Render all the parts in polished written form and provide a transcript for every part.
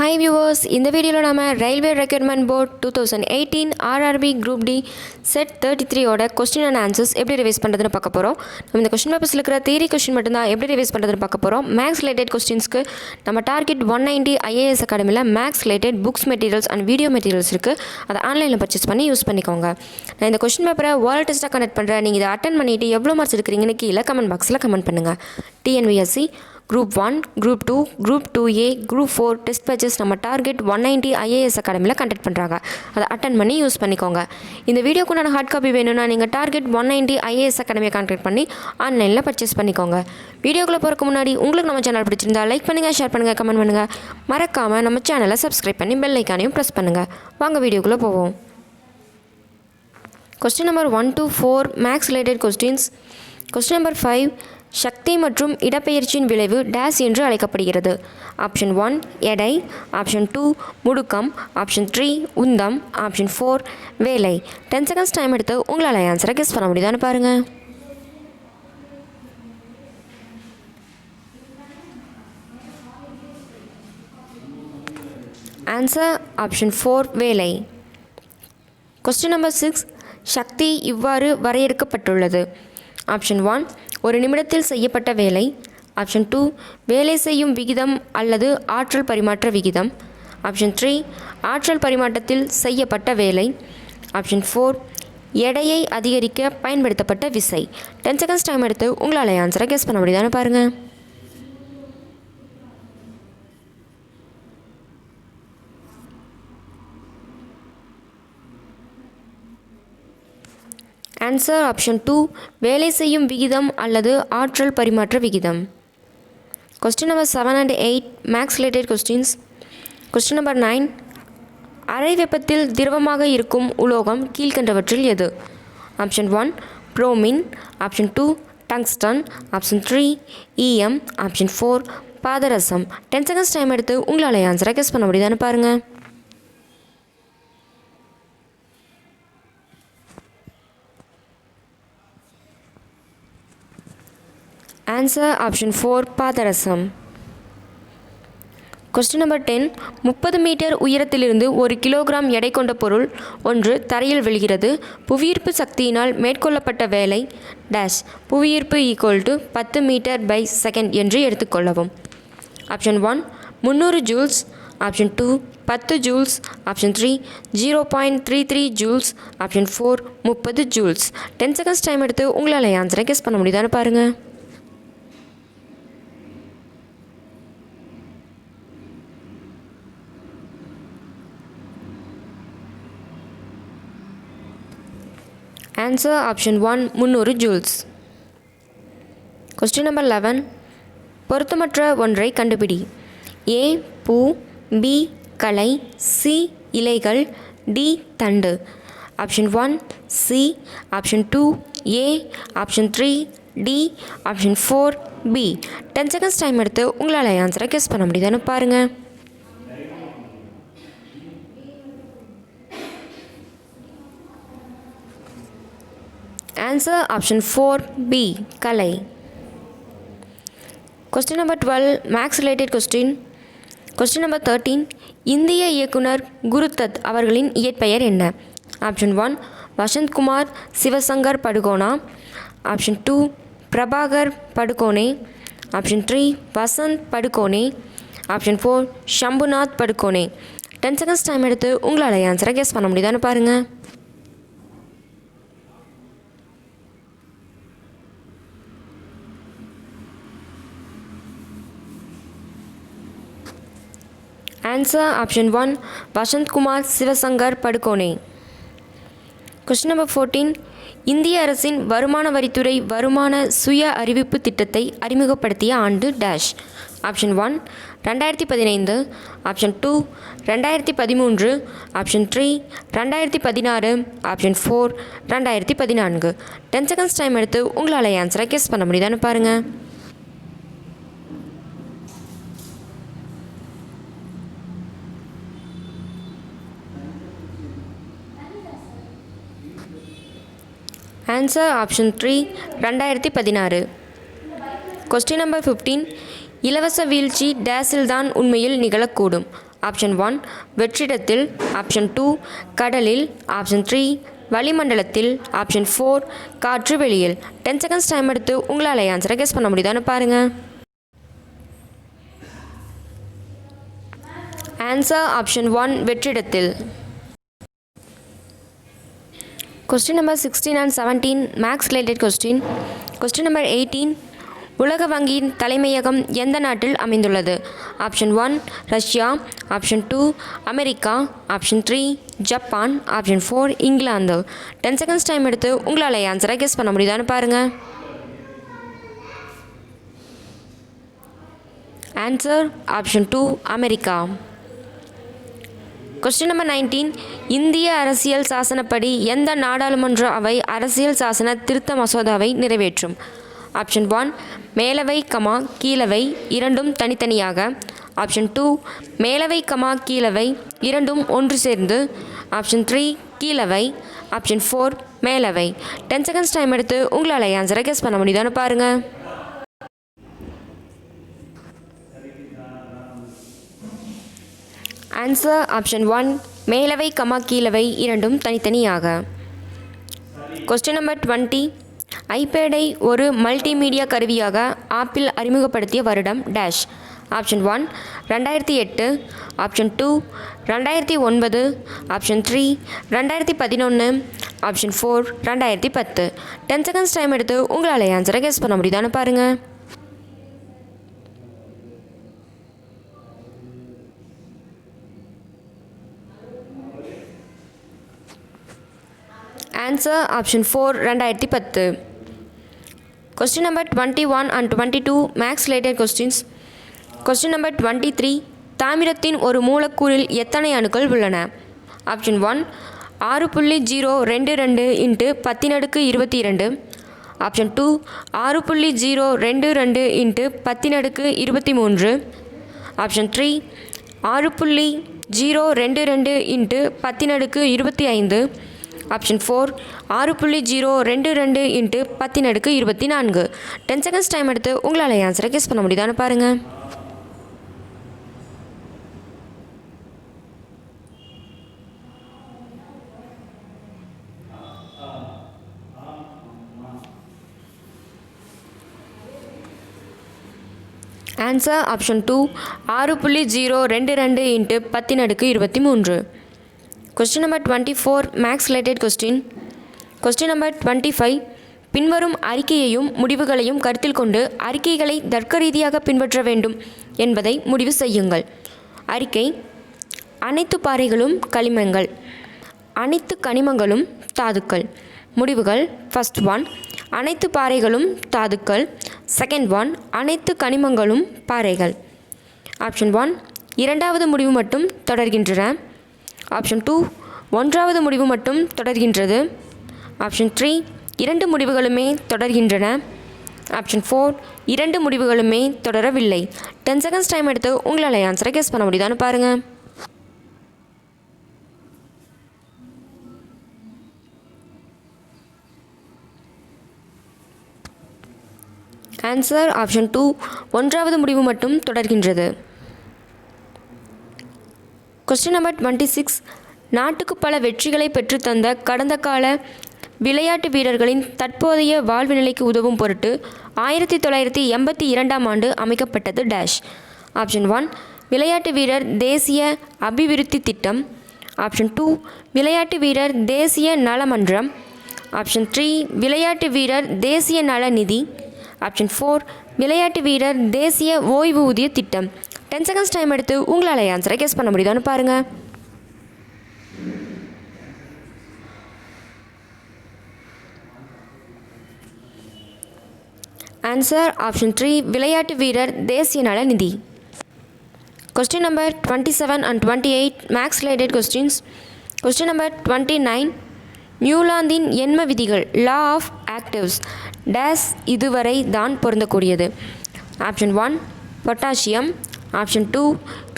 Hi viewers, இந்த வீடியோவில் நம்ம railway recruitment board 2018 RRB Group D Set 33 ஓட கொஸ்டின் அண்ட் ஆன்சர்ஸ் எப்படி ரிவைஸ் பண்ணுறதுன்னு பார்க்க போகிறோம். நம்ம இந்த கொஸ்டின் பேப்பர்ஸில் இருக்கிற தியரி கொஸ்டின் மட்டும்தான் எப்படி ரிவைஸ் பண்ணுறதுன்னு பார்க்க போகிறோம். மேக்ஸ் ரிலேட்டட் கொஸ்டின்ஸ்க்கு நம்ம டார்கெட் 190 IAS அகாடமியில் maths related books materials and video materials இருக்குது. அதை ஆன்லைனில் பர்ச்சேஸ் பண்ணி யூஸ் பண்ணிக்கோங்க. நான் இந்த கொஸ்டின் பேப்பரை வேர்ல்ட் டெஸ்ட்டாக கனெக்ட் பண்ணுறேன். நீங்கள் இதை அட்டன் பண்ணிவிட்டு எவ்வளோ மார்க்ஸ் எடுக்கிறீங்கன்னு கீழே கமெண்ட் பாக்ஸில் கமெண்ட் பண்ணுங்கள். TNVSC Group 1, Group 2, Group 2A, Group 4 test patches நம்ம டார்கெட் 190 IAS அகாடமியில் கண்டக்ட் பண்ணுறாங்க. அதை அட்டன் பண்ணி யூஸ் பண்ணிக்கோங்க. இந்த வீடியோக்கு நான் ஹார்ட் காப்பி வேணும்னா நீங்கள் டார்கெட் 190 IAS அகாடமியை கான்டாக்ட் பண்ணி ஆன்லைனில் பர்ச்சேஸ் பண்ணிக்கோங்க. வீடியோக்குள்ளே போகிறதுக்கு முன்னாடி உங்களுக்கு நம்ம சேனல் பிடிச்சிருந்தா லைக் பண்ணுங்கள், ஷேர் பண்ணுங்கள், கமெண்ட் பண்ணுங்கள். மறக்காமல் நம்ம சேனலை சப்ஸ்கிரைப் பண்ணி பெல் ஐக்கானையும் ப்ரெஸ் பண்ணுங்கள். வாங்க வீடியோக்குள்ளே போவோம். Question number 1 to 4 maths related questions. Question number 5, சக்தி மற்றும் இடப்பெயர்ச்சியின் விளைவு டேஸ் என்று அழைக்கப்படுகிறது. ஆப்ஷன் 1 எடை, ஆப்ஷன் 2 முடுக்கம், ஆப்ஷன் 3 உந்தம், ஆப்ஷன் 4 வேலை. 10 செகண்ட்ஸ் டைம் எடுத்து உங்களால் ஆன்சரை கெஸ் பண்ண முடியுதான்னு பாருங்கள். ஆன்சர் ஆப்ஷன் 4 வேலை. கொஸ்டின் நம்பர் 6, சக்தி இவ்வாறு வரையறுக்கப்பட்டுள்ளது. ஆப்ஷன் 1 ஒரு நிமிடத்தில் செய்யப்பட்ட வேலை, ஆப்ஷன் 2 வேலை செய்யும் விகிதம் அல்லது ஆற்றல் பரிமாற்ற விகிதம், ஆப்ஷன் 3 ஆற்றல் பரிமாற்றத்தில் செய்யப்பட்ட வேலை, ஆப்ஷன் 4 எடையை அதிகரிக்க பயன்படுத்தப்பட்ட விசை. 10 செகண்ட்ஸ் டைம் எடுத்து உங்களால் ஆன்சரை கெஸ் பண்ண முடியுதான்னு பாருங்கள். ஆன்சர் ஆப்ஷன் 2 வேலை செய்யும் விகிதம் அல்லது ஆற்றல் பரிமாற்ற விகிதம். Question number 7 and 8 maths related questions. Question number 9, அறை வெப்பத்தில் திரவமாக இருக்கும் உலோகம் கீழ்கண்டவற்றில் எது? Option 1 bromine, option 2 tungsten, option 3 EM, option 4 பாதரசம். 10 செகண்ட்ஸ் டைம் எடுத்து உங்களால் ஆன்சரை கெஸ் பண்ண முடியுதான்னு பாருங்கள். ஆன்சர் ஆப்ஷன் 4 பாதரசம். கொஸ்டின் நம்பர் 10, 30 மீட்டர் உயரத்திலிருந்து 1 கிலோகிராம் எடை கொண்ட பொருள் ஒன்று தரையில் விழுகிறது. புவியீர்ப்பு சக்தியினால் மேற்கொள்ளப்பட்ட வேலை டேஷ். புவியீர்ப்பு = 10 மீட்டர் பை செகண்ட் என்று எடுத்துக்கொள்ளவும். Option 1 300 joules, option 2 10 joules, option 3 0.33 joules, option 4 30 joules. 10 seconds time எடுத்து உங்களால் ஆன்சரை கெஸ் பண்ண முடியுதான்னு பாருங்கள். Answer option 1 300 joules. Question number 11, பொருத்தமற்ற ஒன்றை கண்டுபிடி. A பூ, B களை, C இலைகள், D தண்டு. Option 1 C, option 2 A, option 3 D, option 4 B. 10 seconds time எடுத்து உங்களால் ஆன்சரை கெஸ் பண்ண முடியுதான்னு பாருங்கள். ஆன்சர் ஆப்ஷன் 4 B கலை. Question number 12 maths related question. Question number 13, இந்திய இயக்குனர் குருதத் அவர்களின் இயற்பெயர் என்ன? Option 1 Vasanthkumar Shivashankar Padukona, option 2 Prabhakar Padukone, option 3 Vasanth Padukone, option 4 Shambhunath Padukone. 10 seconds time எடுத்து உங்களால் ஆன்சரை கெஸ் பண்ண முடியுதான்னு பாருங்கள். Answer option 1 Vasanthkumar Sivasankar Padukone. Question number 14, இந்திய அரசின் வருமான வரித்துறை வருமான சுய அறிவிப்பு திட்டத்தை அறிமுகப்படுத்திய ஆண்டு dash. Option 1 2015, option 2 2013, option 3 2016, option 4 2014. 10 seconds time எடுத்து உங்களால் ஆன்சரை கெஸ் பண்ண முடியுதான்னு பாருங்கள். Answer option 3 2016. கொஸ்டின் நம்பர் 15, இலவச வீழ்ச்சி டேஸில் தான் உண்மையில் நிகழக்கூடும். ஆப்ஷன் 1 வெற்றிடத்தில், ஆப்ஷன் 2 கடலில், ஆப்ஷன் 3 வளிமண்டலத்தில், ஆப்ஷன் 4 காற்று வெளியில். 10 செகண்ட்ஸ் டைம் எடுத்து உங்களால் ஆன்சரை கெஸ் பண்ண முடியுதான்னு பாருங்கள். ஆன்சர் ஆப்ஷன் 1 வெற்றிடத்தில். Question number 16 and 17 max related question. Question number 18 உலக வங்கியின் தலைமையகம் எந்த நாட்டில் அமைந்துள்ளது? Option 1 Russia, option 2 America, option 3 Japan, option 4 England. 10 seconds time எடுத்து உங்களால் ஆன்சரை கெஸ் பண்ண முடியுதான்னு பாருங்கள். Answer option 2 America. Question number 19 இந்திய அரசியல் சாசனப்படி எந்த நாடாளுமன்ற அவை அரசியல் சாசன திருத்த மசோதாவை நிறைவேற்றும்? ஆப்ஷன் 1 மேலவை கமா கீழவை இரண்டும் தனித்தனியாக, ஆப்ஷன் 2 மேலவை கமா கீழவை இரண்டும் ஒன்று சேர்ந்து, ஆப்ஷன் 3 கீழவை, ஆப்ஷன் 4 மேலவை. 10 செகண்ட்ஸ் டைம் எடுத்து உங்களால் ஆன்சரை கெஸ் பண்ண முடியுதான்னு பாருங்கள். ஆன்சர் ஆப்ஷன் 1 மேலவை கமா கீழவை இரண்டும் தனித்தனியாக. கொஸ்டின் நம்பர் 20 ஐபேடை ஒரு மல்டிமீடியா கருவியாக ஆப்பிள் அறிமுகப்படுத்திய வருடம் dash. Option 1 2008, option 2 2009, option 3 2011, option 4 2010. 10 seconds time எடுத்து உங்களால் ஆன்சரை கெஸ் பண்ண முடியுதான்னு பாருங்கள். Answer option 4 2010. Question number 21 and 22 maths related questions. Question number 23 தாமிரத்தின் ஒரு மூலக்கூறில் எத்தனை அணுக்கள் உள்ளன? Option 1 6.022 into 1022, option 2 6.022 into 1023, option 3 6.022 into 1025, option 4 6.022 into 1024. 10 seconds time எடுத்து உங்களால் ஆன்சரை கெஸ் பண்ண முடியுதான்னு பாருங்கள். Answer option 2 6.022 into 1023. Question number 24 maths related question. Question number 25 பின்வரும் அறிக்கையையும் முடிவுகளையும் கருத்தில் கொண்டு அறிக்கைகளை தர்க்க ரீதியாக பின்பற்ற வேண்டும் என்பதை முடிவு செய்யுங்கள். அறிக்கை அனைத்து பாறைகளும் களிமங்கள், அனைத்து கனிமங்களும் தாதுக்கள். முடிவுகள் ஃபர்ஸ்ட் ஒன் அனைத்து பாறைகளும் தாதுக்கள், செகண்ட் ஒன் அனைத்து கனிமங்களும் பாறைகள். ஆப்ஷன் 1 இரண்டாவது முடிவு மட்டும் தொடர்கின்றன, ஆப்ஷன் 2 ஒன்றாவது முடிவு மட்டும் தொடர்கின்றது, ஆப்ஷன் 3 இரண்டு முடிவுகளுமே தொடர்கின்றன, ஆப்ஷன் 4 இரண்டு முடிவுகளுமே தொடரவில்லை. 10 செகண்ட்ஸ் டைம் எடுத்து உங்களால் ஆன்சரை கெஸ் பண்ண முடியுதான்னு பாருங்கள். ஆன்சர் ஆப்ஷன் 2 ஒன்றாவது முடிவு மட்டும் தொடர்கின்றது. கொஸ்டின் நம்பர் 26 நாட்டுக்கு பல வெற்றிகளை பெற்றுத்தந்த கடந்த கால விளையாட்டு வீரர்களின் தற்போதைய வாழ்வு நிலைக்கு உதவும் பொருட்டு 1982ஆம் ஆண்டு அமைக்கப்பட்டது டேஷ். ஆப்ஷன் 1 விளையாட்டு வீரர் தேசிய அபிவிருத்தி திட்டம், ஆப்ஷன் 2 விளையாட்டு வீரர் தேசிய நலமன்றம், ஆப்ஷன் 3 விளையாட்டு வீரர் தேசிய நல நிதி, ஆப்ஷன் 4 விளையாட்டு வீரர் தேசிய ஓய்வூதிய திட்டம். 10 செகண்ட்ஸ் டைம் எடுத்து உங்களால் ஆன்சரை கெஸ் பண்ண முடியுதான்னு பாருங்கள். ஆன்சர் ஆப்ஷன் 3 விளையாட்டு வீரர் தேசிய நல நிதி. Question number 27 and 28 maths related questions. Question number 29 நியூலாந்தின் எண்ம விதிகள் லா ஆஃப் ஆக்டிவ்ஸ் டேஸ் இதுவரை தான் பொருந்தக்கூடியது. Option 1 potassium, option 2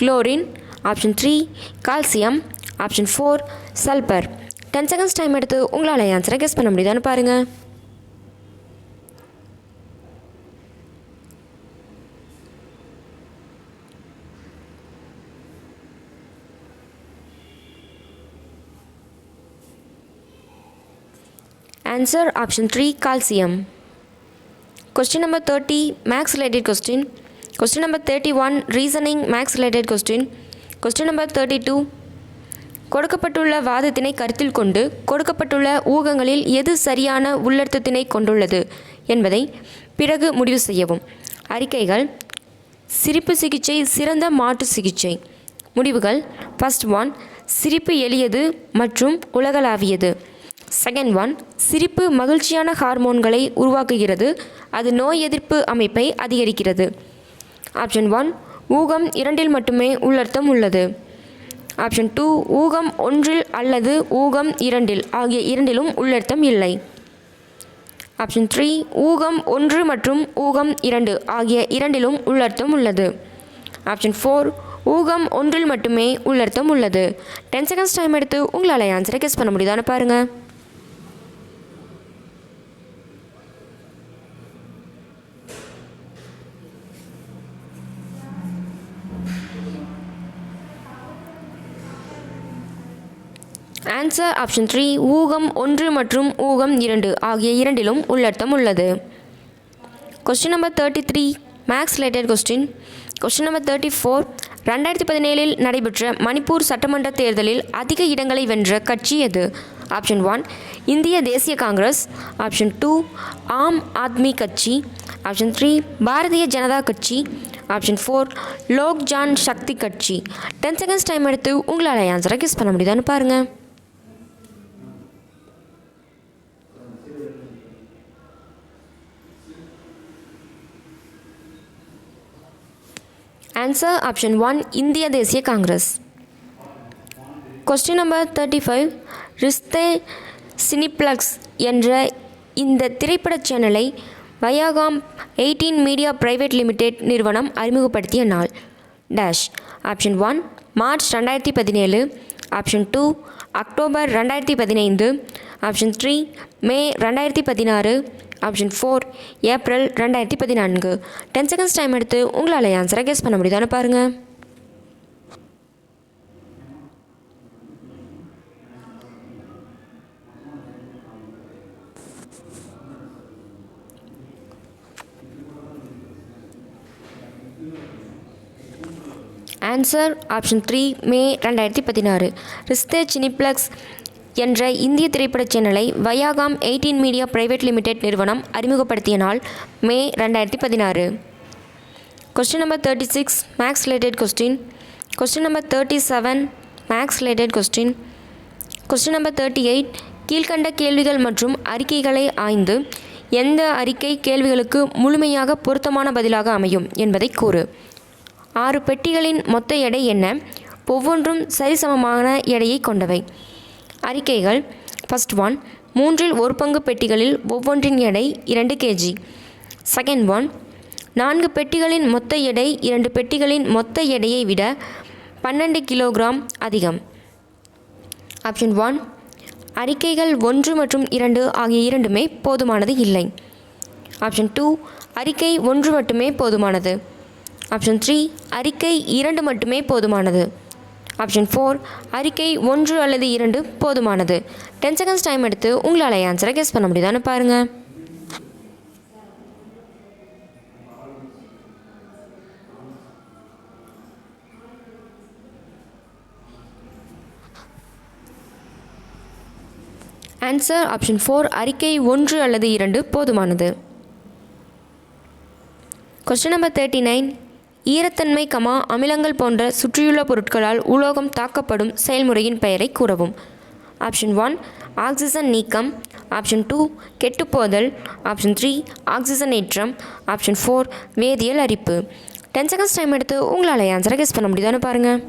chlorine, option 3 calcium, option 4 sulphur. 10 seconds time எடுத்து உங்களால் ஆன்சரை கெஸ் பண்ண முடியுதான்னு பாருங்கள். Answer option 3 calcium. Question number 30 maths related question. Question number 31 reasoning maths related question. Question number 32 கொடுக்கப்பட்டுள்ள வாதத்தினை கருத்தில் கொண்டு கொடுக்கப்பட்டுள்ள ஊகங்களில் எது சரியான உள்ளர்த்தத்தினை கொண்டுள்ளது என்பதை பிறகு முடிவு செய்யவும். அறிக்கைகள்: சிரிப்பு சிகிச்சை சிறந்த மாற்று சிகிச்சை. முடிவுகள்: ஃபர்ஸ்ட் ஒன், சிரிப்பு எளியது மற்றும் உலகளாவியது. செகண்ட் ஒன், சிரிப்பு மகிழ்ச்சியான ஹார்மோன்களை உருவாக்குகிறது, அது நோய் எதிர்ப்பு அமைப்பை அதிகரிக்கிறது. ஆப்ஷன் ஒன், ஊகம் இரண்டில் மட்டுமே உள்ளர்த்தம் உள்ளது. ஆப்ஷன் டூ, ஊகம் ஒன்றில் அல்லது ஊகம் இரண்டில் ஆகிய இரண்டிலும் உள்ளர்த்தம் இல்லை. ஆப்ஷன் த்ரீ, ஊகம் ஒன்று மற்றும் ஊகம் இரண்டு ஆகிய இரண்டிலும் உள்ளர்த்தம் உள்ளது. ஆப்ஷன் ஃபோர், ஊகம் ஒன்றில் மட்டுமே உள்ளர்த்தம் உள்ளது. 10 செகண்ட்ஸ் டைம் எடுத்து உங்களால் ஆன்சரை கெஸ் பண்ண முடியுதான்னு பாருங்கள். ஆன்சர் ஆப்ஷன் த்ரீ, ஊகம் ஒன்று மற்றும் ஊகம் இரண்டு ஆகிய இரண்டிலும் உள்ளர்த்தம் உள்ளது. Question number 33 maths related question. Question number 34 2017 நடைபெற்ற மணிப்பூர் சட்டமன்ற தேர்தலில் அதிக இடங்களை வென்ற கட்சி எது? ஆப்ஷன் ஒன், இந்திய தேசிய காங்கிரஸ். ஆப்ஷன் டூ, ஆம் ஆத்மி கட்சி. ஆப்ஷன் த்ரீ, பாரதிய ஜனதா கட்சி. ஆப்ஷன் ஃபோர், லோக் ஜான் சக்தி கட்சி. 10 செகண்ட்ஸ் டைம் எடுத்து உங்களால் ஆன்சரை கெஸ் பண்ண முடியுதான்னு பாருங்கள். ஆன்சர் ஆப்ஷன் ஒன், இந்திய தேசிய காங்கிரஸ். கொஸ்டின் நம்பர் 35 ரிஸ்தே சினிப்ளக்ஸ் என்ற இந்த திரைப்பட சேனலை வயாகாம் 18 மீடியா பிரைவேட் லிமிடெட் நிறுவனம் அறிமுகப்படுத்திய நாள் dash. Option one, March 2017. Option two, October 2015. Option three, May 2016. Option four, April 2014. 10 seconds time எடுத்து உங்களால் ஆன்சரை கெஸ் பண்ண முடியுதான்னு பாருங்கள். Answer option three, May 2016. Rishtey Cineplex என்ற இந்திய திரைப்பட சேனலை வயாகாம் 18 மீடியா பிரைவேட் லிமிடெட் நிறுவனம் அறிமுகப்படுத்திய நாள் May 2016. Question number 36 maths related question. Question number 37 maths related question. Question number 38 கீழ்கண்ட கேள்விகள் மற்றும் அறிக்கைகளை ஆய்ந்து எந்த அறிக்கை கேள்விகளுக்கு முழுமையாக பொருத்தமான பதிலாக அமையும் என்பதை கூறு. 6 பெட்டிகளின் மொத்த எடை என்ன? ஒவ்வொன்றும் சரிசமமான எடையை கொண்டவை. அறிக்கைகள்: ஃபர்ஸ்ட் ஒன், 1/3 பெட்டிகளில் ஒவ்வொன்றின் எடை 2 kg. செகண்ட் ஒன், 4 பெட்டிகளின் மொத்த எடை 2 பெட்டிகளின் மொத்த எடையை விட 12 கிலோகிராம் அதிகம். ஆப்ஷன் ஒன், அறிக்கைகள் 1 மற்றும் 2 ஆகிய இரண்டுமே போதுமானது இல்லை. ஆப்ஷன் டூ, அறிக்கை 1 மட்டுமே போதுமானது. ஆப்ஷன் த்ரீ, அறிக்கை 2 மட்டுமே போதுமானது. ஆப்ஷன் ஃபோர், அறிக்கை 1 அல்லது 2 போதுமானது. 10 செகண்ட்ஸ் டைம் எடுத்து உங்களால் ஆன்சரை கெஸ் பண்ண முடியுதான்னு பாருங்கள். ஆன்சர் ஆப்ஷன் ஃபோர், அறிக்கை 1 அல்லது 2 போதுமானது. கொஸ்டின் நம்பர் 39 ஈரத்தன்மை, அமிலங்கள் போன்ற சுற்றியுள்ள பொருட்களால் உலோகம் தாக்கப்படும் செயல்முறையின் பெயரை கூறவும். ஆப்ஷன் ஒன், ஆக்சிஜன் நீக்கம். ஆப்ஷன் டூ, கெட்டுப்போதல். ஆப்ஷன் த்ரீ, ஆக்சிஜனேற்றம். ஆப்ஷன் ஃபோர், வேதியியல் அரிப்பு. 10 செகண்ட்ஸ் டைம் எடுத்து உங்களால் ஆன்சரை கெஸ் பண்ண முடியுதான்னு பாருங்கள்.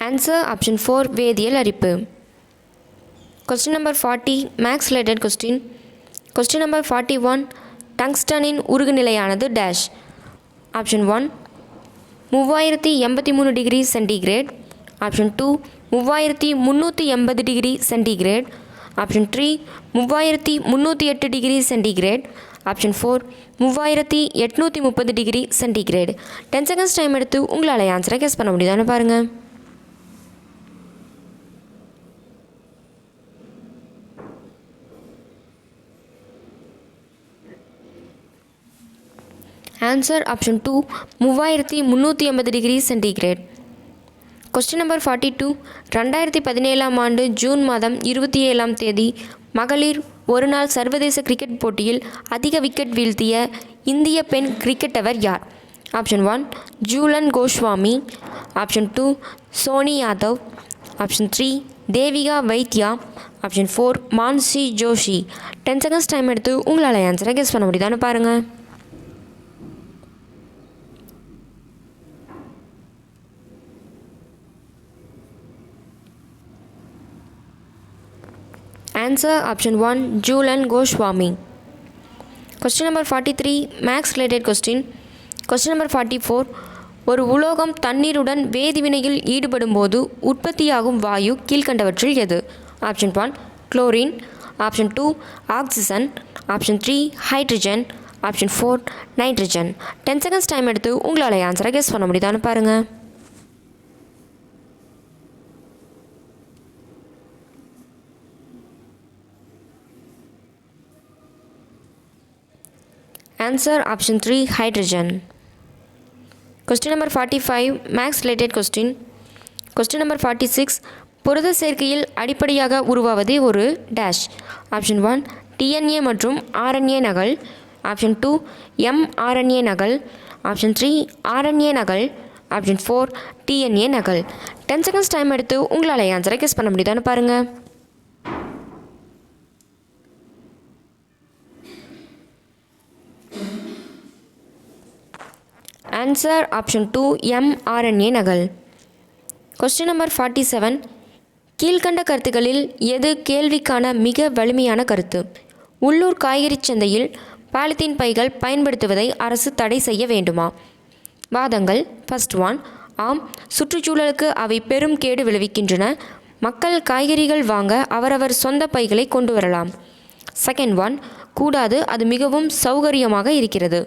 ஆன்சர் ஆப்ஷன் ஃபோர், வேதியியல் அரிப்பு. Question number 40 maths related question. Question number 41 டங்ஸ்டனின் உருகுநிலையானது dash. Option one, 3083 degree centigrade. Option two, 3380 degree centigrade. Option three, 3308 degree centigrade. Option 4 3830 degree centigrade. 10 seconds time எடுத்து உங்களால் ஆன்சரை கெஸ் பண்ண முடியுதான்னு பாருங்கள். Answer option 2 3350 degree centigrade. Question number 42. 2017 ஆண்டு June மாதம் 27ஆம் தேதி மகளிர் ஒருநாள் சர்வதேச கிரிக்கெட் போட்டியில் அதிக விக்கெட் வீழ்த்திய இந்திய பெண் கிரிக்கெட்டவர் யார்? Option 1 Jhulan Goswami. Option 2 Soni Yadav. Option 3 Devika Vaidya. Option 4 Mansi Joshi. 10 seconds time எடுத்து உங்களால் ஆன்சரை கெஸ் பண்ண முடியுதான்னு பாருங்கள். Answer option 1 Jhulan Goswami. Question number 43 Max related question. Question number 44 ஒரு உலோகம் தண்ணீருடன் வேதிவினையில் ஈடுபடும் போது உற்பத்தியாகும் வாயு கீழ்கண்டவற்றில் எது? Option 1 chlorine. Option 2 oxygen. Option 3 hydrogen. Option 4 nitrogen. 10 seconds time எடுத்து உங்களால் ஆன்சரை கெஸ் பண்ண முடியுதான்னு பாருங்கள். Answer option 3 hydrogen. Question number 45 Max related question. Question number 46 புரத சேர்க்கையில் அடிப்படையாக உருவாவது ஒரு டேஷ். ஆப்ஷன் 1 டிஎன்ஏ மற்றும் ஆர்என்ஏ நகல். ஆப்ஷன் 2 எம்ஆர்என்ஏ நகல். ஆப்ஷன் 3 ஆர்என்ஏ நகல். ஆப்ஷன் 4 டிஎன்ஏ நகல். 10 செகண்ட்ஸ் டைம் எடுத்து உங்களால் ஆன்சரை கெஸ் பண்ண முடியுதான்னு பாருங்கள். ஆன்சர் ஆப்ஷன் 2 எம்ஆர்என்ஏ நகல். கொஸ்டின் நம்பர் 47 கீழ்கண்ட கருத்துக்களில் எது கேள்விக்கான மிக வலிமையான கருத்து? உள்ளூர் காய்கறி சந்தையில் பாலித்தீன் பைகள் பயன்படுத்துவதை அரசு தடை செய்ய வேண்டுமா? வாதங்கள். ஃபர்ஸ்ட் ஒன் ஆம், சுற்றுச்சூழலுக்கு அவை பெரும் கேடு விளைவிக்கின்றன. மக்கள் காய்கறிகள் வாங்க அவரவர் சொந்த பைகளை கொண்டு வரலாம். செகண்ட் ஒன் கூடாது, அது மிகவும் சௌகரியமாக இருக்கிறது.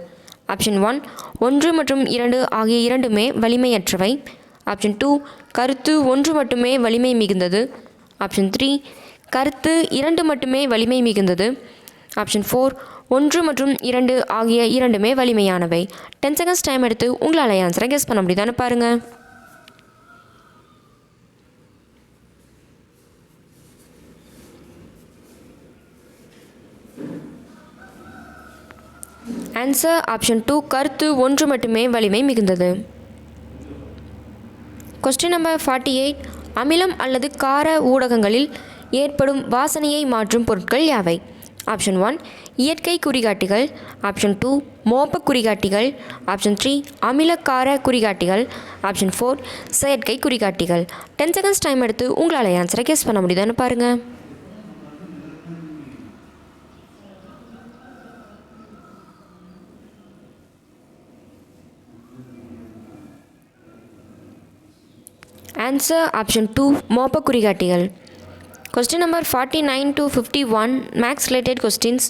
ஆப்ஷன் 1 மற்றும் 2 ஆகிய இரண்டுமே வலிமையற்றவை. ஆப்ஷன் 2 கருத்து 1 மட்டுமே வலிமை மிகுந்தது. ஆப்ஷன் 3 கருத்து 2 மட்டுமே வலிமை மிகுந்தது. ஆப்ஷன் 4 1 மற்றும் 2 ஆகிய இரண்டுமே வலிமையானவை. 10 செகண்ட்ஸ் டைம் எடுத்து உங்களால் ஆன்சரை கெஸ் பண்ண முடியுதான்னு பாருங்கள். ஆன்சர் ஆப்ஷன் 2 கருத்து 1 மட்டுமே வலிமை மிகுந்தது. கொஸ்டின் நம்பர் 48 அமிலம் அல்லது கார ஊடகங்களில் ஏற்படும் வாசனையை மாற்றும் பொருட்கள் யாவை? ஆப்ஷன் 1 இயற்கை குறிகாட்டிகள். ஆப்ஷன் 2 மோப்ப குறிகாட்டிகள். ஆப்ஷன் 3 அமிலக்கார குறிகாட்டிகள். ஆப்ஷன் 4 செயற்கை குறிகாட்டிகள். 10 செகண்ட்ஸ் டைம் எடுத்து உங்களால் ஆன்சரை கெஸ் பண்ண முடியுதான்னு பாருங்கள். ஆன்சர் ஆப்ஷன் 2 மோப்ப குறிகாட்டிகள். Question number 49 to 51 maths related questions.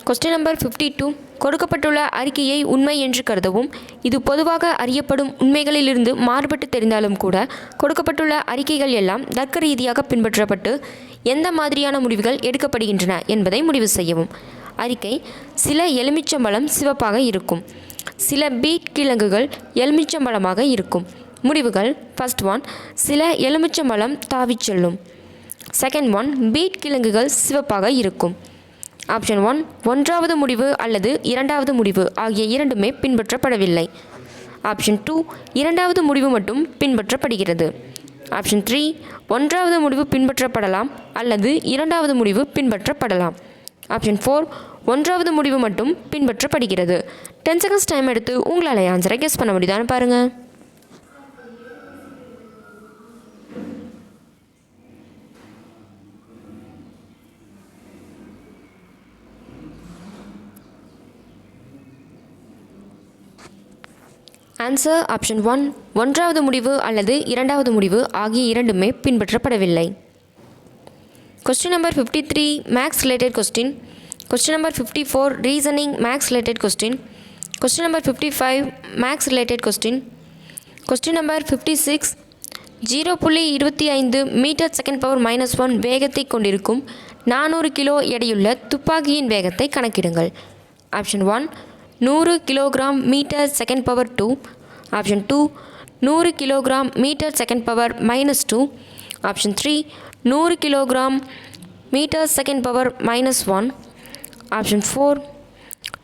Question number 52 கொடுக்கப்பட்டுள்ள அறிக்கையை உண்மை என்று கருதவும். இது பொதுவாக அறியப்படும் உண்மைகளிலிருந்து மாறுபட்டு தெரிந்தாலும் கூட கொடுக்கப்பட்டுள்ள அறிக்கைகள் எல்லாம் தர்க்க ரீதியாக பின்பற்றப்பட்டு எந்த மாதிரியான முடிவுகள் எடுக்கப்படுகின்றன என்பதை முடிவு செய்யவும். அறிக்கை சில எலுமிச்சம்பழம் சிவப்பாக இருக்கும், சில பீட் கிழங்குகள் எலுமிச்சம்பழமாக இருக்கும். முடிவுகள் ஃபர்ஸ்ட் ஒன் சில எலுமிச்சம்பழம் தாவிச் செல்லும். செகண்ட் ஒன் பீட் கிழங்குகள் சிவப்பாக இருக்கும். ஆப்ஷன் 1 ஒன்றாவது முடிவு அல்லது இரண்டாவது முடிவு ஆகிய இரண்டுமே பின்பற்றப்படவில்லை. ஆப்ஷன் 2 இரண்டாவது முடிவு மட்டும் பின்பற்றப்படுகிறது. ஆப்ஷன் 3 ஒன்றாவது முடிவு பின்பற்றப்படலாம் அல்லது இரண்டாவது முடிவு பின்பற்றப்படலாம். ஆப்ஷன் 4 ஒன்றாவது முடிவு மட்டும் பின்பற்றப்படுகிறது. 10 செகண்ட்ஸ் டைம் எடுத்து உங்களால் ஆன்சரை கெஸ் பண்ண முடியுதான்னு பாருங்கள். ஆன்சர் ஆப்ஷன் 1 ஒன்றாவது முடிவு அல்லது இரண்டாவது முடிவு ஆகிய இரண்டுமே பின்பற்றப்படவில்லை. Question number 53 maths related question. Question number 54 reasoning max related question. Question number 55 max related question. Question number 56 0.25 metre second power -1 வேகத்தை கொண்டிருக்கும் 400 கிலோ எடையுள்ள துப்பாக்கியின் வேகத்தை கணக்கிடுங்கள். Option 1 100 kilogram metre second power 2. Option 2 100 kilogram metre second power -2. Option 3 100 kilogram metre second power -1. Option 4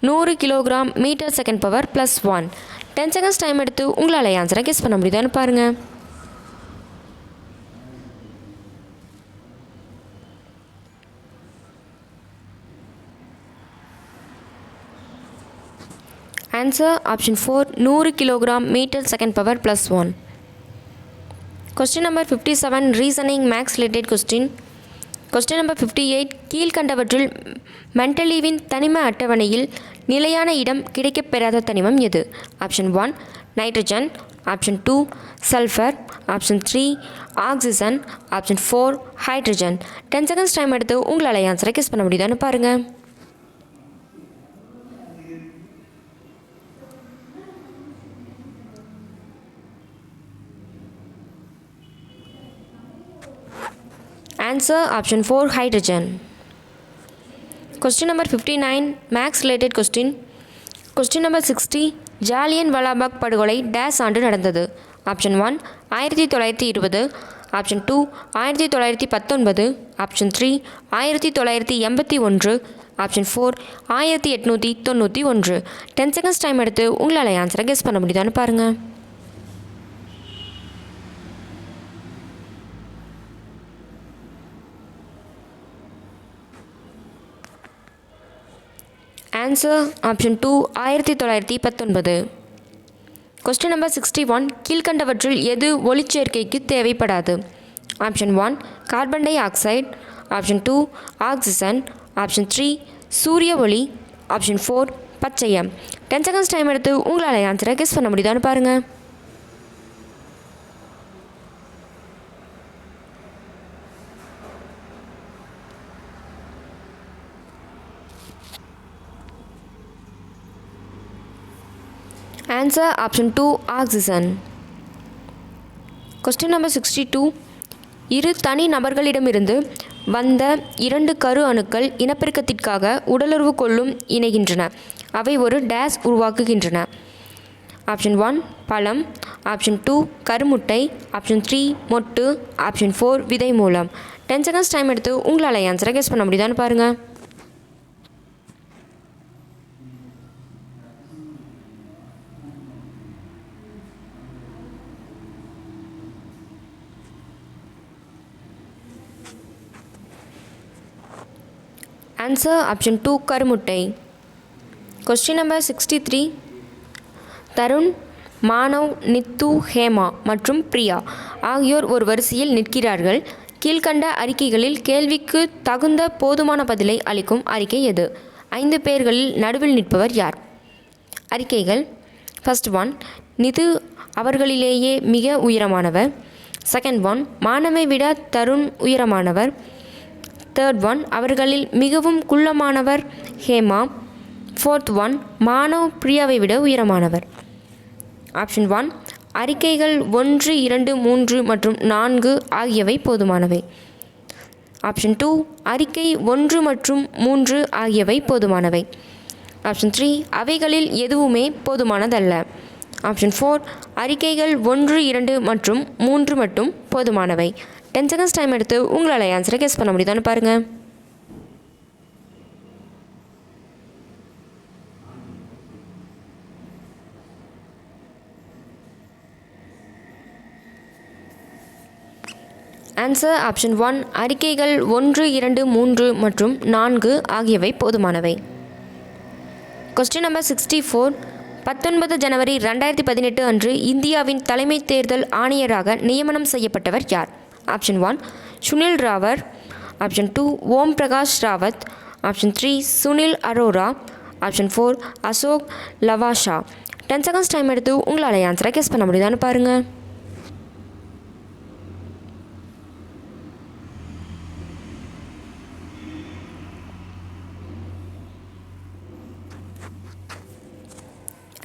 100 kilogram metre second power +1. 10 seconds time எடுத்து உங்களால் ஆன்சரை guess பண்ண முடியுதான்னு பாருங்கள். Answer option 4 100 kilogram metre second power +1. Question number 57 reasoning maths related question. Question number 58 கீழ்கண்டவற்றில் மெண்டலீவின் தனிம அட்டவணையில் நிலையான இடம் கிடைக்கப்பெறாத தனிமம் எது? Option 1 nitrogen. Option 2 sulphur. Option 3 oxygen. Option 4 hydrogen. 10 seconds time எடுத்து உங்களால் ஆன்சரை கெஸ் பண்ண முடியுதான்னு பாருங்கள். Answer option 4 hydrogen. Question number 59 max related question. Question number 60 Jallian வாலாபாக் படுகொலை டேஸ் ஆண்டு நடந்தது? Option 1 1920. Option 2 1919. Option 3 1981. Option 4 1891. 10 seconds time எடுத்து உங்களால் ஆன்சரை கெஸ் பண்ண முடியுதான்னு பாருங்கள். Answer option 2 1919. கொஸ்டின் நம்பர் 61 கீழ்கண்டவற்றில் எது ஒளிச்சேர்க்கைக்கு தேவைப்படாது? Option 1 carbon di oxide. Option 2 oxygen. Option 3 சூரிய ஒளி. ஆப்ஷன் 4 பச்சையம். 10 செகண்ட்ஸ் டைம் எடுத்து உங்களால் ஆன்சரை கெஸ் பண்ண முடியுதான்னு பாருங்கள். Answer option 2 oxygen. Question number 62 இரு தனி நபர்களிடமிருந்து வந்த 2 கரு அணுக்கள் இனப்பெருக்கத்திற்காக உடலுறவு கொள்ளும் இணைகின்றன. அவை ஒரு டேஸ் உருவாக்குகின்றன. ஆப்ஷன் 1 பழம். ஆப்ஷன் 2 கருமுட்டை. ஆப்ஷன் 3 மொட்டு. ஆப்ஷன் 4 விதை மூலம். 10 செகண்ட்ஸ் டைம் எடுத்து உங்களால் ஆன்சரை கெஸ் பண்ண முடியுதான்னு பாருங்கள். ஆன்சர் ஆப்ஷன் 2 கருமுட்டை. கொஸ்டின் நம்பர் 63 தருண், மானவ், நித்து, ஹேமா மற்றும் பிரியா ஆகியோர் ஒரு வரிசையில் நிற்கிறார்கள். கீழ்கண்ட அறிக்கைகளில் கேள்விக்கு தகுந்த போதுமான பதிலை அளிக்கும் அறிக்கை எது? 5 பேர்களில் நடுவில் நிற்பவர் யார்? அறிக்கைகள். ஃபர்ஸ்ட் 1 நிது அவர்களிலேயே மிக உயரமானவர். செகண்ட் 1 மானவை விட தருண் உயரமானவர். தேர்ட் 1 அவர்களில் மிகவும் குள்ளமானவர் ஹேமா. ஃபோர்த் 1 மானவ் பிரியாவை விட உயரமானவர். ஆப்ஷன் 1 அறிக்கைகள் 1 2 3 மற்றும் 4 ஆகியவை போதுமானவை. ஆப்ஷன் 2 அறிக்கை 1 மற்றும் 3 ஆகியவை போதுமானவை. ஆப்ஷன் 3 அவைகளில் எதுவுமே போதுமானதல்ல. ஆப்ஷன் 4 அறிக்கைகள் 1 2 மற்றும் 3 மட்டும் போதுமானவை. 10 செகண்ட்ஸ் டைம் எடுத்து உங்களால் ஆன்சரை கெஸ் பண்ண முடியுதான்னு பாருங்கள். ஆன்சர் ஆப்ஷன் 1 அறிக்கைகள் 1 2 3 மற்றும் 4 ஆகியவை போதுமானவை. கொஸ்டின் நம்பர் 64 19 ஜனவரி 2018 அன்று இந்தியாவின் தலைமை தேர்தல் ஆணையராக நியமனம் செய்யப்பட்டவர் யார்? Option 1 Sunil Rawar. Option 2 Om Prakash Rawat. Option 3 Sunil Arora. Option 4 Ashok Lavasa. 10 seconds time எடுத்து உங்களால் ஆன்சரை கெஸ் பண்ண முடியுதான்னு பாருங்கள்.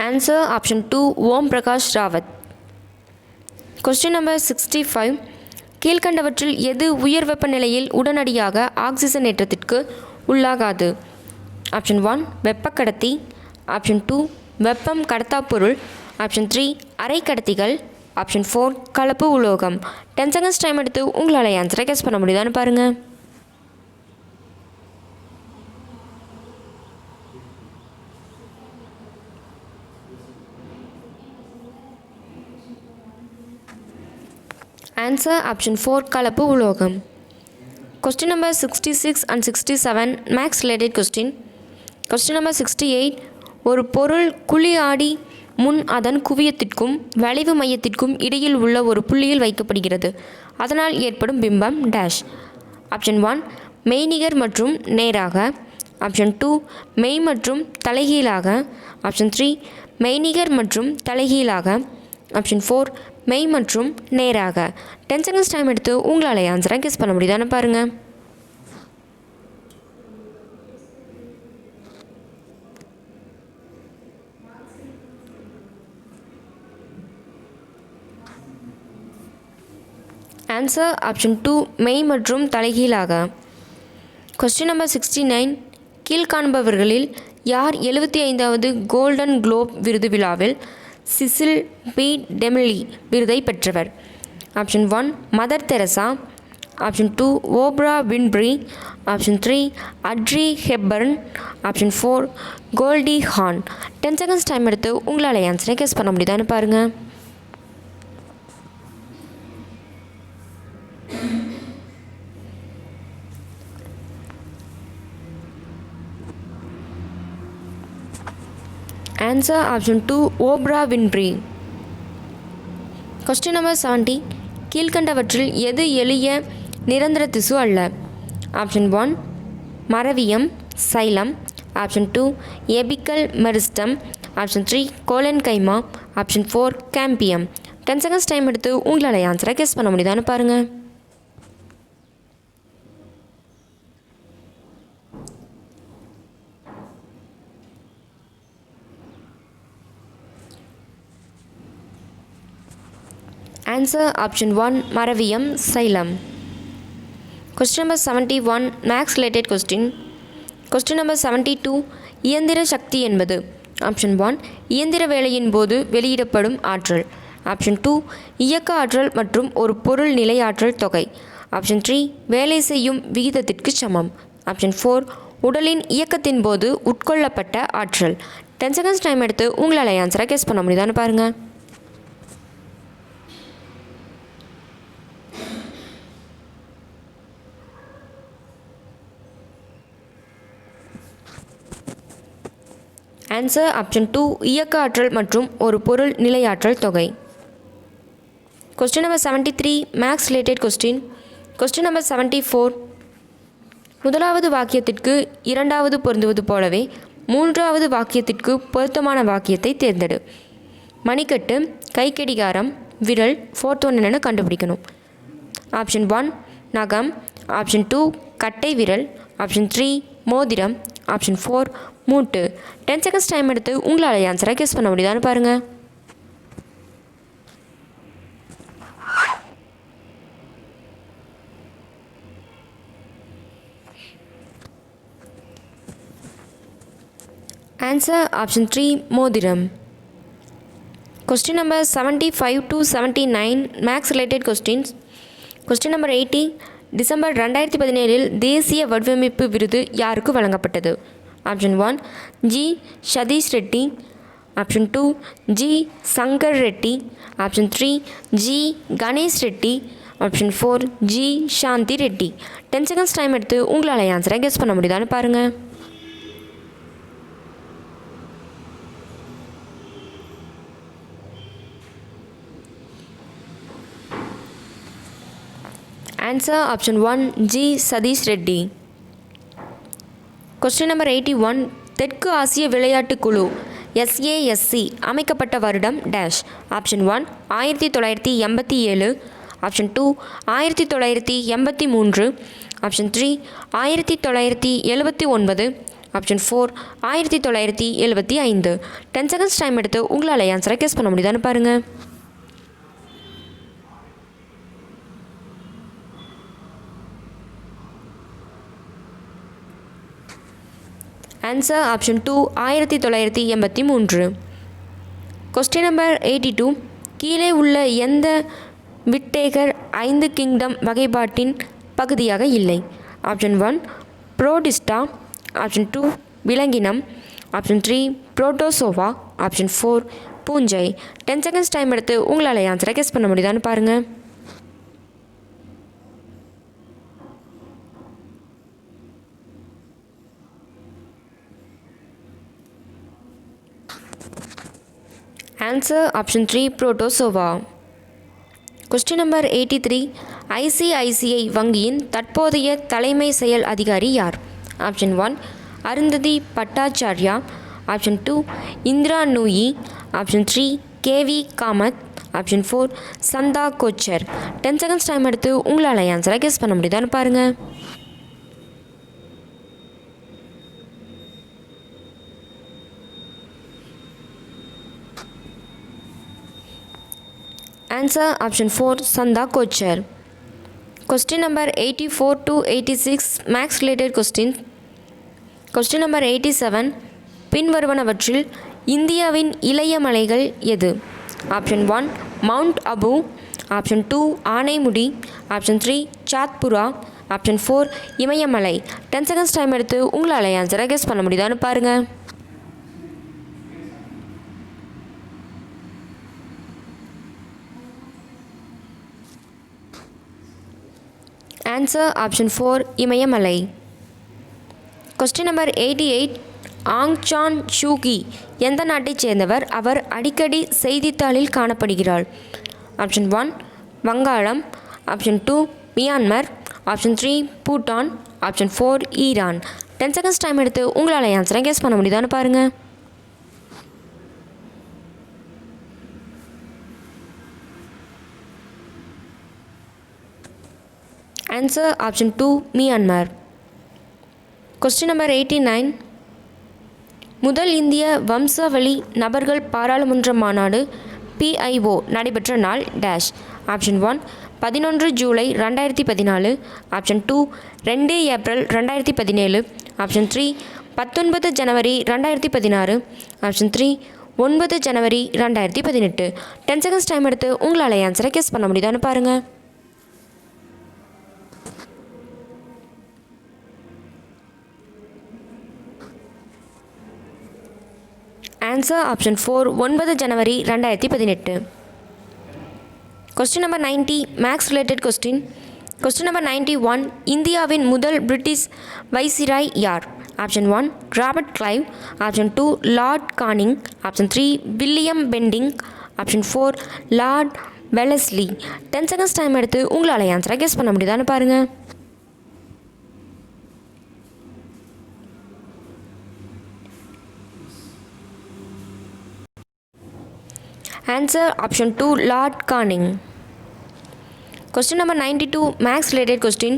Answer option 2 Om Prakash Rawat. Question number 65. கீழ்கண்டவற்றில் எது உயர் வெப்பநிலையில் உடனடியாக ஆக்சிஜன் ஏற்றத்திற்கு உள்ளாகாது? ஆப்ஷன் 1 வெப்பக்கடத்தி, ஆப்ஷன் 2 வெப்பம் கடத்தா பொருள், ஆப்ஷன் 3 அரைக்கடத்திகள், ஆப்ஷன் 4 கலப்பு உலோகம். 10 செகண்ட்ஸ் டைம் எடுத்து உங்களால் ஆன்சரை கெஸ் பண்ண முடியுதான்னு பாருங்கள். ஆன்சர் ஆப்ஷன் 4 கலப்பு உலோகம். Question number 66 and 67 maths related question. Question number 68. ஒரு பொருள் குழி ஆடி முன் அதன் குவியத்திற்கும் வளைவு மையத்திற்கும் இடையில் உள்ள ஒரு புள்ளியில் வைக்கப்படுகிறது. அதனால் ஏற்படும் பிம்பம் டேஷ். ஆப்ஷன் 1 மெய்நிகர் மற்றும் நேராக, ஆப்ஷன் 2 மெய் மற்றும் தலைகீழாக, ஆப்ஷன் 3 மெய்நிகர் மற்றும் தலைகீழாக, ஆப்ஷன் 4 மெய் மற்றும் நேராக. 10 செகண்ட்ஸ் டைம் எடுத்து உங்களால் ஆன்சரை கெஸ் பண்ண முடியுதான்னு பாருங்கள். ஆன்சர் ஆப்ஷன் 2 மெய் மற்றும் தலைகீழாக. Question number 69. கீழ்காண்பவர்களில் யார் 75வது கோல்டன் குளோப் விருது விழாவில் சிசில் பி டெமிலி விருதை பெற்றவர்? Option 1 Mother Teresa, option 2 Oprah Winfrey, option 3 Audrey Hepburn, option 4 Goldie Hawn. 10 seconds time எடுத்து உங்களால் ஆன்சரை கெஸ் பண்ண முடியுதான்னு பாருங்கள். Answer option 2 Oprah Winfrey. Question number 70. கீழ்கண்டவற்றில் எது எளிய நிரந்தர திசு அல்ல? ஆப்ஷன் 1 மரவியம் xylem, option 2 apical meristem, option 3 collenchyma, option 4 cambium. 10 seconds time எடுத்து உங்களால் ஆன்சரை கெஸ் பண்ண முடியுதான்னு பாருங்கள். ஆன்சர் ஆப்ஷன் 1 மரவியம் xylem. Question number 71 maths related question. Question number 72. இயந்திர சக்தி என்பது? ஆப்ஷன் 1 இயந்திர வேலையின் போது வெளியிடப்படும் ஆற்றல், ஆப்ஷன் 2 இயக்க ஆற்றல் மற்றும் ஒரு பொருள் நிலை ஆற்றல் தொகை, ஆப்ஷன் 3 வேலை செய்யும் விகிதத்திற்கு சமம், ஆப்ஷன் 4 உடலின் இயக்கத்தின் போது உட்கொள்ளப்பட்ட ஆற்றல். 10 செகண்ட்ஸ் டைம் எடுத்து உங்களால் ஆன்சரை கெஸ் பண்ண முடியுதான்னு பாருங்கள். ஆன்சர் ஆப்ஷன் 2 இயக்க ஆற்றல் மற்றும் ஒரு பொருள் நிலையாற்றல் தொகை. Question number 73 maths related question. Question number 74. முதலாவது வாக்கியத்திற்கு இரண்டாவது பொருந்துவது போலவே மூன்றாவது வாக்கியத்திற்கு பொருத்தமான வாக்கியத்தை தேர்ந்தெடு. மணிக்கட்டு, கைக்கடிகாரம், விரல், ஃபோர்த் ஒன் என்னென்னு கண்டுபிடிக்கணும். ஆப்ஷன் 1 நகம், ஆப்ஷன் 2 கட்டை விரல், ஆப்ஷன் 3 மோதிரம், ஆப்ஷன் 4 மூட்டு. 10 செகண்ட்ஸ் டைம் எடுத்து உங்களால் ஆன்சரை கெஸ் பண்ண முடியுதான்னு பாருங்கள். ஆன்சர் ஆப்ஷன் 3 மோதிரம். Question number 75 to 79 maths related questions. Question number 80. December 2017 தேசிய வடிவமைப்பு விருது யாருக்கு வழங்கப்பட்டது? Option 1 G Satish Reddy, option 2 G Shankar Reddy, option 3 G Ganesh Reddy, option 4 G Shanti Reddy. 10 seconds time எடுத்து உங்களால் ஆன்சரை கெஸ் பண்ண முடியுதான்னு பாருங்கள். Answer option 1 G Satish Reddy. Question number 81. தெற்கு ஆசிய விளையாட்டுக் குழு SASC அமைக்கப்பட்ட வருடம் dash. Option 1 1987, option 2 1983, option 3 1979, option 4 1975. 10 seconds time எடுத்து உங்களால் ஆன்சரை கெஸ் பண்ண முடியுதான்னு பாருங்கள். Answer option 2 1983. Question number 82. கீழே உள்ள எந்த விட்டேகர் 5 கிங்டம் வகைப்பாட்டின் பகுதியாக இல்லை? ஆப்ஷன் 1 புரோடிஸ்டா, ஆப்ஷன் 2 விலங்கினம், ஆப்ஷன் 3 புரோட்டோசோவா, ஆப்ஷன் 4 பூஞ்சை. 10 செகண்ட்ஸ் டைம் எடுத்து உங்களால் ஆன்சரை கெஸ் பண்ண முடியுதான்னு பாருங்கள். Answer option 3 protozoa. Question number 83. ICICI வங்கியின் தற்போதைய தலைமை செயல் அதிகாரி யார்? Option 1 Arundhati Bhattacharya, option 2 Indra Nooyi, option 3 KV Kamath, option 4 Chanda Kochhar. 10 seconds time எடுத்து உங்களால் ஆன்சரை கெஸ் பண்ண முடியுதான்னு பாருங்கள். Answer option 4 Chanda Kochhar. Question number 84 to 86 maths related question. Question number 87. பின்வருவனவற்றில் இந்தியாவின் இளைய மலைகள் எது? Option 1 mount Abu, option 2 Anamudi, option 3 Satpura, option 4 Imayamalai. 10 seconds time எடுத்து உங்களால் ஆன்சரை கெஸ் பண்ண முடியுதான்னு பாருங்கள். Answer option 4 Imayamalai. Question number 88. Aung San Suu Kyi எந்த நாட்டைச் சேர்ந்தவர்? அவர் அடிக்கடி செய்தித்தாளில் காணப்படுகிறார். ஆப்ஷன் 1 வங்காளம், option 2 Myanmar, option 3 Bhutan, option 4 Iran. 10 seconds time எடுத்து உங்களால் ஆன்சரை கெஸ் பண்ண முடியுதான்னு பாருங்கள். Answer option 2 Myanmar. Question number 89. முதல் இந்திய வம்சாவளி நபர்கள் பாராளுமன்ற மாநாடு PIO நடைபெற்ற நாள் டேஷ். ஆப்ஷன் 1 11 ஜூலை 2014, ஆப்ஷன் 2 2 ஏப்ரல் 2017, ஆப்ஷன் 3 19 ஜனவரி 2016, ஆப்ஷன் 3 9 ஜனவரி 2018. 10 செகண்ட்ஸ் டைம் எடுத்து உங்களால் ஆன்சரை கெஸ் பண்ண முடியுதான்னு பாருங்கள். ஆன்சர் ஆப்ஷன் 4 9 ஜனவரி 2018. Question number 90 maths related question. Question number 91. இந்தியாவின் முதல் பிரிட்டிஷ் வைசிராய் யார்? Option 1 Robert Clive, option 2 Lord Canning, option 3 William Bentinck, option 4 Lord Wellesley. 10 seconds time எடுத்து உங்களால் ஆன்சரை கெஸ் பண்ண முடியுதான்னு பாருங்கள். Answer option 2 Lord Canning. Question number 92 maths related question.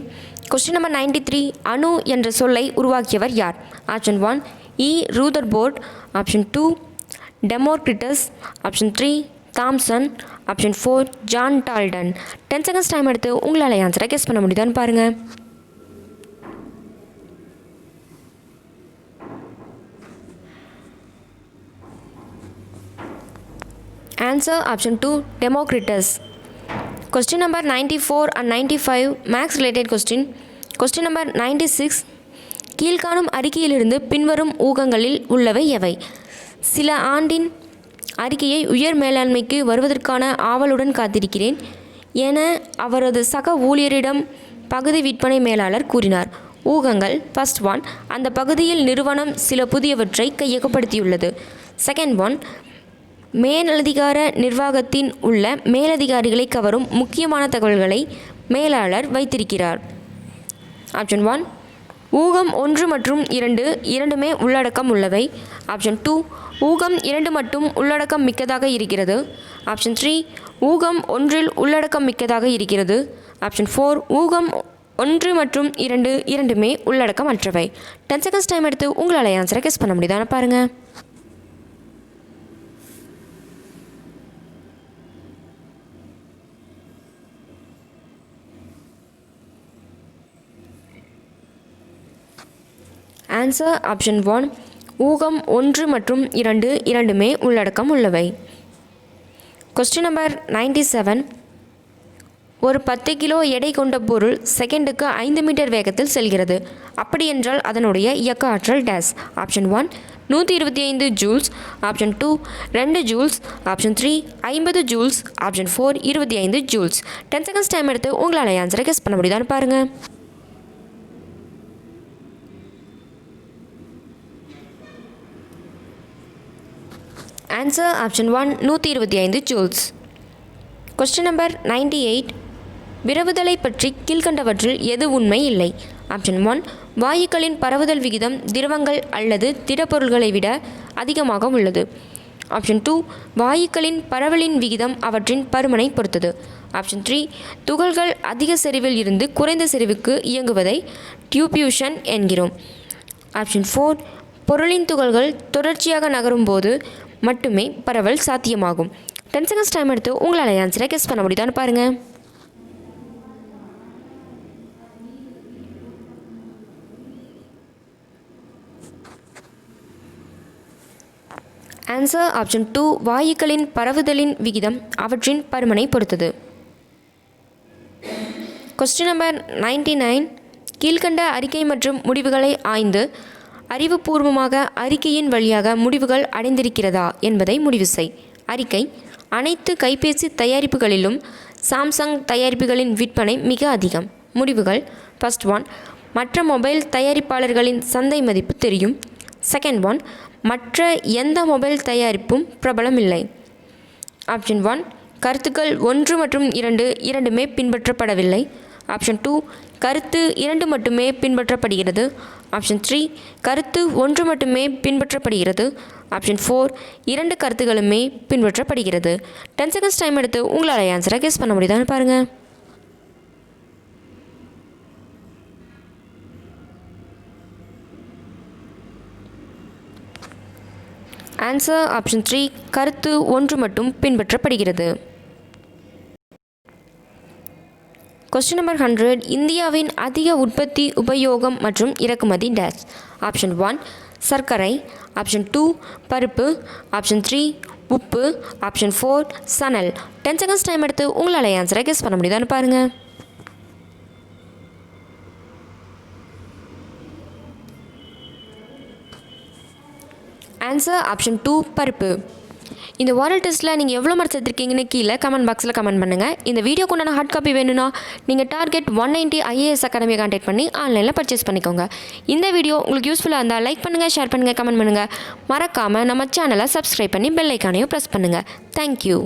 Question number 93. அணு என்ற சொல்லை உருவாக்கியவர் யார்? Option 1 E Rutherford, option 2 Democritus, option 3 Thomson, option 4 John Dalton. 10 seconds time எடுத்து உங்களால் ஆன்சரை கெஸ் பண்ண முடியுதான்னு பாருங்கள். Answer option 2 Democritus. Question number 94 and 95 maths related question. Question number 96. கீழ்காணும் அறிக்கையிலிருந்து பின்வரும் ஊகங்களில் உள்ளவை எவை? சில ஆண்டின் அறிக்கையை உயர் மேலாண்மைக்கு வருவதற்கான ஆவலுடன் காத்திருக்கிறேன் என அவரது சக ஊழியரிடம் பகுதி விற்பனை மேலாளர் கூறினார். ஊகங்கள். ஃபர்ஸ்ட் ஒன், அந்த பகுதியில் நிறுவனம் சில புதியவற்றை கையகப்படுத்தியுள்ளது. செகண்ட் ஒன், மேலதிகார நிர்வாகத்தின் உள்ள மேலதிகாரிகளை கவரும் முக்கியமான தகவல்களை மேலாளர் வைத்திருக்கிறார். ஆப்ஷன் 1 ஊகம் 1 மற்றும் 2 இரண்டுமே உள்ளடக்கம் உள்ளவை. ஆப்ஷன் 2 ஊகம் 2 மட்டும் உள்ளடக்கம் மிக்கதாக இருக்கிறது. ஆப்ஷன் 3 ஊகம் 1 உள்ளடக்கம் மிக்கதாக இருக்கிறது. ஆப்ஷன் 4 ஊகம் 1 மற்றும் 2 இரண்டுமே உள்ளடக்கமற்றவை. 10 செகண்ட்ஸ் டைம் எடுத்து உங்களால் ஆன்சரை கெஸ் பண்ண முடியுதான்னு பாருங்கள். Answer option 1. ஊகம் 1 மற்றும் 2 இரண்டுமே உள்ளடக்கம் உள்ளவை. Question number 97. ஒரு 10 கிலோ எடை கொண்ட பொருள் செகண்டுக்கு 5 மீட்டர் வேகத்தில் செல்கிறது. அப்படியென்றால் அதனுடைய இயக்க ஆற்றல் dash. Option 1 125 joules, option 2 2 joules, option 3 50 joules, option 4 25 joules. 10 seconds time எடுத்து உங்களால் ஆன்சரை கெஸ் பண்ண முடியுதான்னு பாருங்கள். Answer option 1 125 joules. Question number 98. விரவுதலை பற்றி கீழ்கண்டவற்றில் எது உண்மை இல்லை? ஆப்ஷன் 1 வாயுக்களின் பரவுதல் விகிதம் திரவங்கள் அல்லது திடப்பொருள்களை விட அதிகமாக உள்ளது. ஆப்ஷன் 2 வாயுக்களின் பரவலின் விகிதம் அவற்றின் பருமனை பொறுத்தது. ஆப்ஷன் 3 துகள்கள் அதிக செறிவில் இருந்து குறைந்த செறிவுக்கு இயங்குவதை டியூபியூஷன் என்கிறோம். ஆப்ஷன் 4 பொருளின் துகள்கள் தொடர்ச்சியாக நகரும் போது மட்டுமே பரவல் சாத்தியமாகும். 10 செகண்ட்ஸ் டைம் எடுத்து உங்களால் ஆன்சரை கெஸ் பண்ண முடியுதான்னு பாருங்கள். ஆன்சர் ஆப்ஷன் 2 வாயுக்களின் பரவுதலின் விகிதம் அவற்றின் பருமனை பொறுத்தது. Question number 99. கீழ்கண்ட அறிக்கை மற்றும் முடிவுகளை ஆய்ந்து அறிவுபூர்வமாக அறிக்கையின் வழியாக முடிவுகள் அடைந்திருக்கிறதா என்பதை முடிவு செய். அறிக்கை: அனைத்து கைபேசி தயாரிப்புகளிலும் சாம்சங் தயாரிப்புகளின் விற்பனை மிக அதிகம். முடிவுகள்: ஃபர்ஸ்ட் 1 மற்ற மொபைல் தயாரிப்பாளர்களின் சந்தை மதிப்பு தெரியும். செகண்ட் 1 மற்ற எந்த மொபைல் தயாரிப்பும் பிரபலம் இல்லை. ஆப்ஷன் 1 கருத்துக்கள் 1 மற்றும் 2 இரண்டுமே பின்பற்றப்படவில்லை. ஆப்ஷன் 2 கருத்து 2 மட்டுமே பின்பற்றப்படுகிறது. ஆப்ஷன் 3 கருத்து 1 மட்டுமே பின்பற்றப்படுகிறது. ஆப்ஷன் 4 2 கருத்துகளுமே பின்பற்றப்படுகிறது. 10 செகண்ட்ஸ் டைம் எடுத்து உங்களால் ஆன்சரை கெஸ் பண்ண முடியுதான்னு பாருங்கள். ஆன்சர் ஆப்ஷன் 3 கருத்து 1 மட்டும் பின்பற்றப்படுகிறது. Question number 100. இந்தியாவின் அதிக உற்பத்தி, உபயோகம் மற்றும் இறக்குமதி டேஷ். ஆப்ஷன் 1 சர்க்கரை, ஆப்ஷன் 2 பருப்பு, ஆப்ஷன் 3 உப்பு, ஆப்ஷன் 4 சணல். 10 செகண்ட்ஸ் டைம் எடுத்து உங்களால் ஆன்சரை கெஸ் பண்ண முடியுதான்னு பாருங்கள். ஆன்சர் ஆப்ஷன் 2 பருப்பு. இந்த ஓரல் டெஸ்ட்டில் நீங்கள் எவ்வளோ மார்க்ஸ் எடுத்திருக்கீங்கன்னு கீழே கமெண்ட் பாக்ஸில் கமெண்ட் பண்ணுங்கள். இந்த வீடியோக்கு உண்டான ஹார்ட் காப்பி வேணும்னா நீங்கள் டார்கெட் 190 IAS அகாடமியை கான்டாக்ட் பண்ணி ஆன்லைனில் பர்ச்சேஸ் பண்ணிக்கோங்க. இந்த வீடியோ உங்களுக்கு யூஸ்ஃபுல்லாக இருந்தால் லைக் பண்ணுங்கள், ஷேர் பண்ணுங்கள், கமெண்ட் பண்ணுங்கள். மறக்காமல் நம்ம சேனலை சப்ஸ்கிரைப் பண்ணி பெல் ஐக்கானையும் ப்ரெஸ் பண்ணுங்கள். தேங்க்யூ.